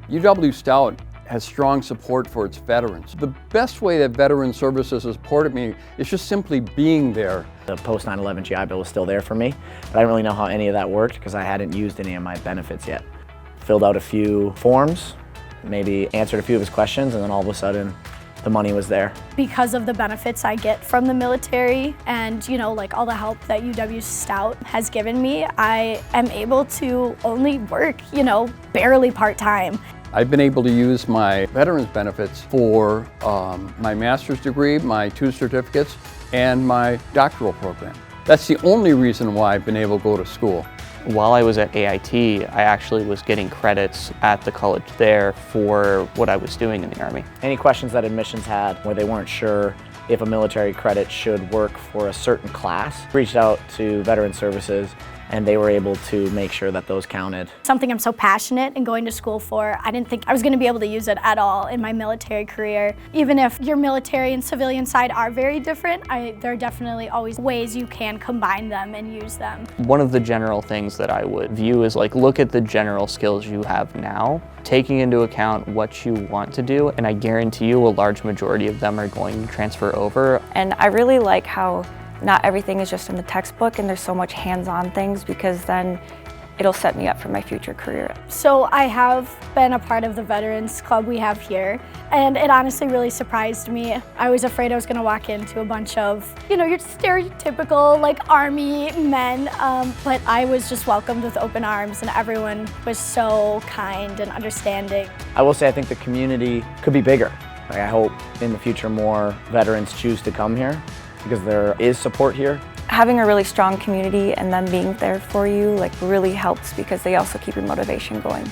UW-Stout has strong support for its veterans. The best way that Veteran Services has supported me is just simply being there. The post 9/11 GI Bill was still there for me, but I didn't really know how any of that worked because I hadn't used any of my benefits yet. Filled out a few forms, maybe answered a few of his questions, and then all of a sudden, the money was there. Because of the benefits I get from the military and, like all the help that UW-Stout has given me, I am able to only work, barely part-time. I've been able to use my veterans benefits for my master's degree, my 2 certificates, and my doctoral program. That's the only reason why I've been able to go to school. While I was at AIT, I actually was getting credits at the college there for what I was doing in the Army. Any questions that admissions had where they weren't sure if a military credit should work for a certain class, reached out to Veteran Services and they were able to make sure that those counted. Something I'm so passionate and going to school for, I didn't think I was going to be able to use it at all in my military career. Even if your military and civilian side are very different, there are definitely always ways you can combine them and use them. One of the general things that I would view is look at the general skills you have now, taking into account what you want to do, and I guarantee you a large majority of them are going to transfer over. And I really like how not everything is just in the textbook and there's so much hands-on things, because then it'll set me up for my future career. So I have been a part of the Veterans Club we have here, and it honestly really surprised me. I was afraid I was going to walk into a bunch of, your stereotypical Army men, but I was just welcomed with open arms and everyone was so kind and understanding. I will say I think the community could be bigger. I hope in the future more veterans choose to come here because there is support here. Having a really strong community and them being there for you really helps, because they also keep your motivation going.